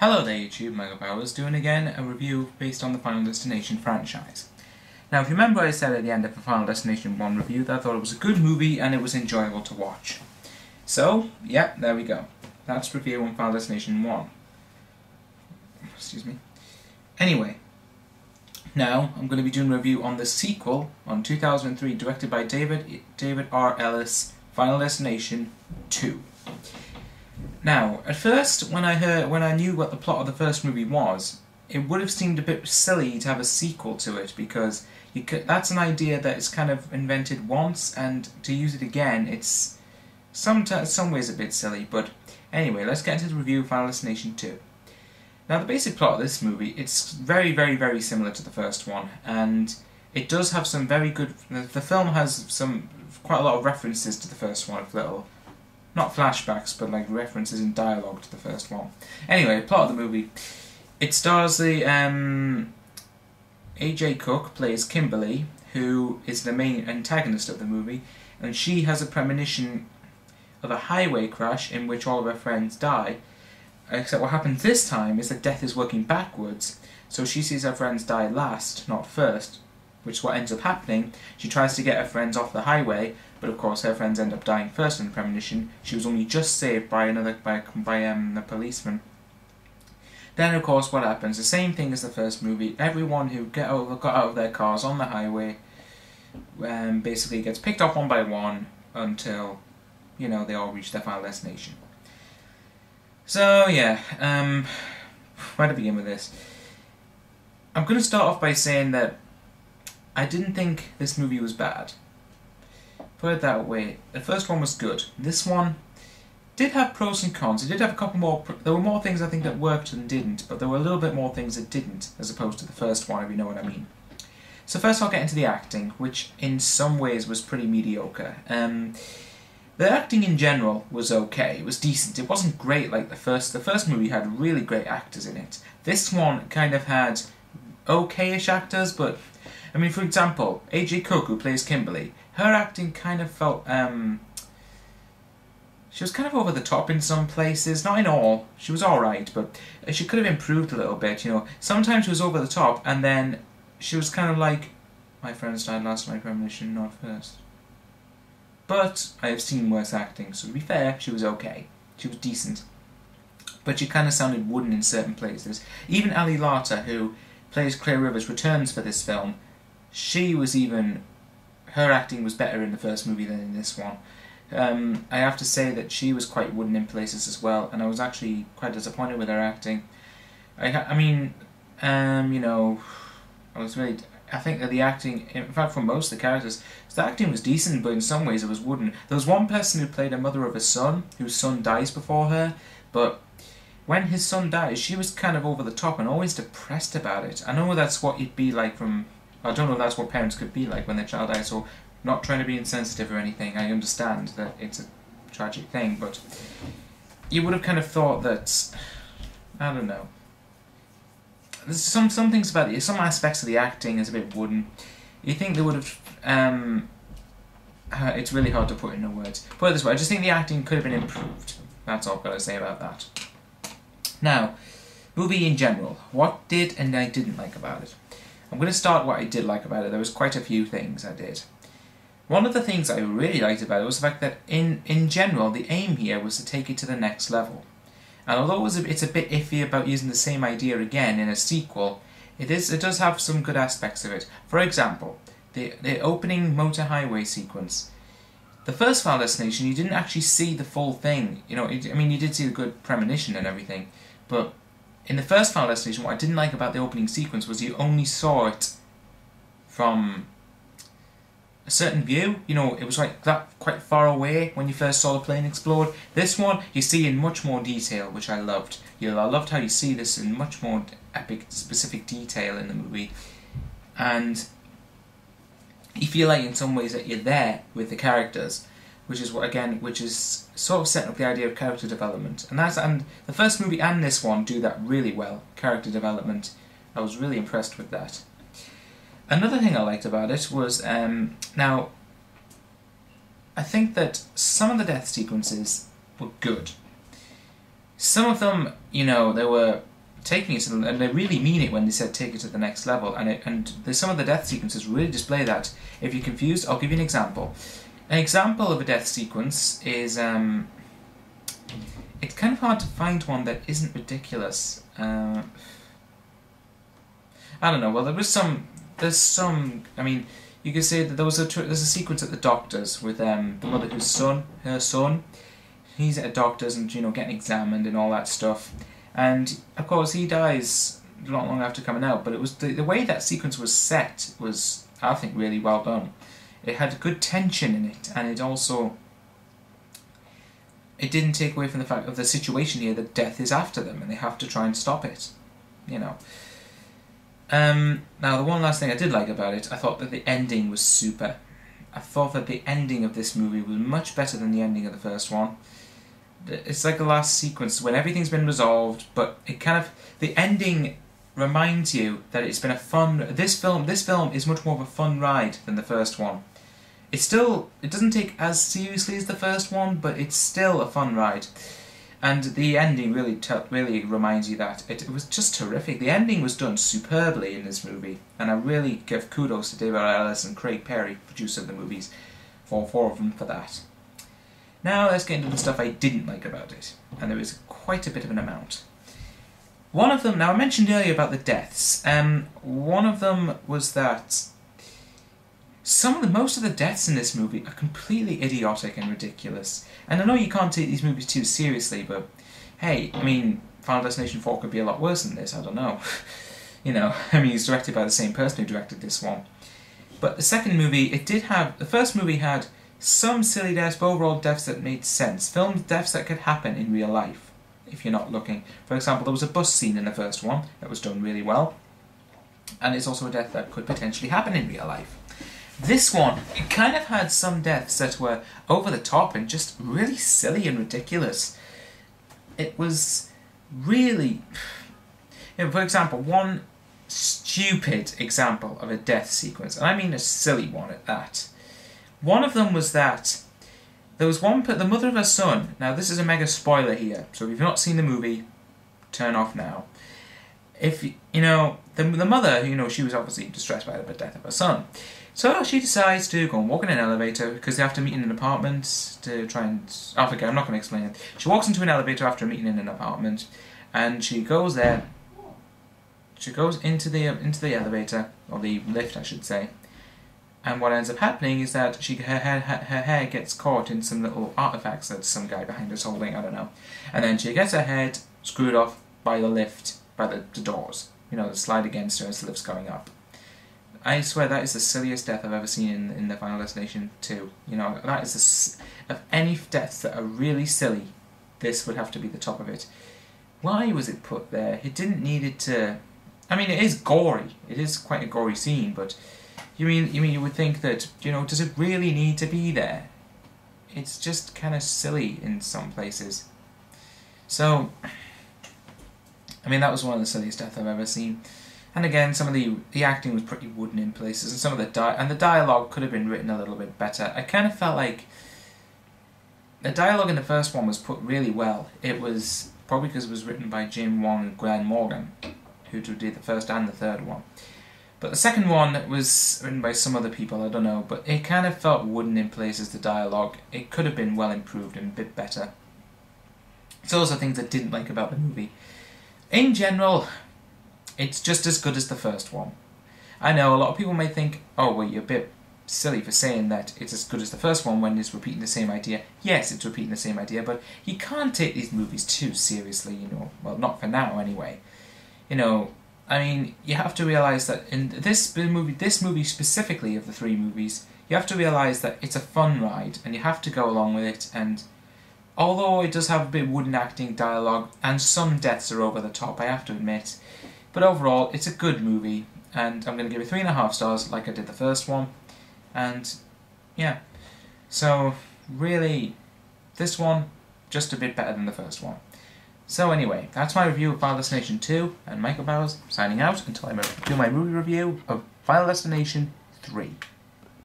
Hello there YouTube, Michael Powers, doing again a review based on the Final Destination franchise. Now if you remember, I said at the end of the Final Destination 1 review that I thought it was a good movie and it was enjoyable to watch. So, yeah, there we go. That's review on Final Destination 1. Excuse me. Anyway, now I'm going to be doing a review on the sequel on 2003, directed by David R. Ellis, Final Destination 2. Now, at first, when I knew what the plot of the first movie was, it would have seemed a bit silly to have a sequel to it, because that's an idea that is kind of invented once, and to use it again, it's some ways a bit silly. But anyway, let's get into the review of Final Destination 2. Now, the basic plot of this movie, it's very, very, very similar to the first one, and it does have some very good... The film has quite a lot of references to the first one, not flashbacks, but like references in dialogue to the first one. Anyway, plot of the movie. It stars the A.J. Cook plays Kimberly, who is the main antagonist of the movie, and she has a premonition of a highway crash in which all of her friends die. Except what happens this time is that death is working backwards, so she sees her friends die last, not first, which is what ends up happening. She tries to get her friends off the highway, but of course her friends end up dying first in the premonition. She was only just saved by the policeman. Then of course what happens, the same thing as the first movie, everyone who got out of their cars on the highway basically gets picked up one by one until, you know, they all reach their final destination. So yeah, where to begin with this? I'm going to start off by saying that I didn't think this movie was bad. Put it that way. The first one was good. This one did have pros and cons. It did have a couple more... There were more things I think that worked than didn't, but there were a little bit more things that didn't, as opposed to the first one, if you know what I mean. So first I'll get into the acting, which in some ways was pretty mediocre. The acting in general was okay. It was decent. It wasn't great like the first. The first movie had really great actors in it. This one kind of had okay-ish actors, but... I mean, for example, A.J. Cook, who plays Kimberly, her acting kind of felt, she was kind of over the top in some places, not in all, she was alright, but she could have improved a little bit, you know. Sometimes she was over the top, and then she was kind of like, my friends died last, my premonition, not first. But I have seen worse acting, so to be fair, she was okay. She was decent. But she kind of sounded wooden in certain places. Even Ali Larter, who plays Claire Rivers, returns for this film. Her acting was better in the first movie than in this one. I have to say that she was quite wooden in places as well, and I was actually quite disappointed with her acting. You know, I think that the acting, in fact for most of the characters, the acting was decent, but in some ways it was wooden. There was one person who played a mother of a son, whose son dies before her, but when his son dies, she was kind of over the top and always depressed about it. I know that's what it'd be like I don't know if that's what parents could be like when their child dies, so not trying to be insensitive or anything. I understand that it's a tragic thing, but you would have kind of thought that, I don't know. There's some things about it, some aspects of the acting is a bit wooden. You think they would have, it's really hard to put into words. Put it this way, I just think the acting could have been improved. That's all I've got to say about that. Now, movie in general, what did and I didn't like about it? I'm going to start what I did like about it. There was quite a few things I did. One of the things I really liked about it was the fact that in general, the aim here was to take it to the next level. And although it's a bit iffy about using the same idea again in a sequel, it does have some good aspects of it. For example, the opening motor highway sequence. The first Final Destination, you didn't actually see the full thing. You know, you did see the good premonition and everything, but in the first Final Destination, what I didn't like about the opening sequence was you only saw it from a certain view. You know, it was like that quite far away when you first saw the plane explode. This one, you see in much more detail, which I loved. I loved how you see this in much more epic, specific detail in the movie. And you feel like in some ways that you're there with the characters, which is sort of setting up the idea of character development. And the first movie and this one do that really well, character development. I was really impressed with that. Another thing I liked about it was, now, I think that some of the death sequences were good. Some of them, you know, they were taking it, and they really mean it when they said take it to the next level. And there's some of the death sequences really display that. If you're confused, I'll give you an example. An example of a death sequence is it's kind of hard to find one that isn't ridiculous. I don't know. Well, there's some. I mean, you could say that there's a sequence at the doctor's with the mother her son. He's at a doctor's and getting examined and all that stuff, and of course he dies not long after coming out. But it was the way that sequence was set was, I think, really well done. It had good tension in it, and it didn't take away from the fact of the situation here that death is after them and they have to try and stop it. Now, the one last thing I did like about it, I thought that the ending was super. I thought that the ending of this movie was much better than the ending of the first one. It's like the last sequence when everything's been resolved, but the ending reminds you that it's been a fun. This film is much more of a fun ride than the first one. It doesn't take as seriously as the first one, but it's still a fun ride. And the ending really reminds you that. It was just terrific. The ending was done superbly in this movie, and I really give kudos to David Ellis and Craig Perry, producer of the movies, for four of them for that. Now let's get into the stuff I didn't like about it, and there is quite a bit of an amount. One of them, now I mentioned earlier about the deaths, one of them was that most of the deaths in this movie are completely idiotic and ridiculous. And I know you can't take these movies too seriously, but hey, I mean, Final Destination 4 could be a lot worse than this, I don't know. It's directed by the same person who directed this one. But the second movie, the first movie had some silly deaths, but overall deaths that made sense. Filmed deaths that could happen in real life, if you're not looking. For example, there was a bus scene in the first one that was done really well. And it's also a death that could potentially happen in real life. This one, it kind of had some deaths that were over the top and just really silly and ridiculous. It was really... for example, one stupid example of a death sequence, and I mean a silly one at that. One of them was that there was the mother of her son. Now this is a mega spoiler here, so if you've not seen the movie, turn off now. If the mother, she was obviously distressed by the death of her son. So she decides to go and walk in an elevator because they have to meet in an apartment to try and... I forget, I'm not going to explain it. She walks into an elevator after a meeting in an apartment, and she goes there. She goes into the elevator, or the lift, I should say. And what ends up happening is that her hair gets caught in some little artifacts that some guy behind us holding, I don't know. And then she gets her head screwed off by the lift, by the doors. That slide against her as the lift's going up. I swear that is the silliest death I've ever seen in the Final Destination 2. That is of any deaths that are really silly, this would have to be the top of it. Why was it put there? It didn't need it to... I mean, it is gory. It is quite a gory scene, but you would think that, does it really need to be there? It's just kind of silly in some places. So, I mean, that was one of the silliest deaths I've ever seen. And again, some of the acting was pretty wooden in places, and some of the dialogue could have been written a little bit better. I kind of felt like the dialogue in the first one was put really well. It was probably because it was written by Jim Wong and Glenn Morgan, who did the first and the third one. But the second one was written by some other people, I don't know, but it kind of felt wooden in places, the dialogue. It could have been well improved and a bit better. So those are things I didn't like about the movie. In general, it's just as good as the first one. I know a lot of people may think, oh, well, you're a bit silly for saying that it's as good as the first one when it's repeating the same idea. Yes, it's repeating the same idea, but you can't take these movies too seriously, Well, not for now, anyway. I mean, you have to realise that in this movie specifically of the three movies, you have to realise that it's a fun ride, and you have to go along with it, and although it does have a bit of wooden acting, dialogue, and some deaths are over the top, I have to admit, but overall, it's a good movie, and I'm going to give it 3.5 stars like I did the first one. And, yeah. So, really, this one, just a bit better than the first one. So anyway, that's my review of Final Destination 2, and Michael Bowers signing out until I do my movie review of Final Destination 3.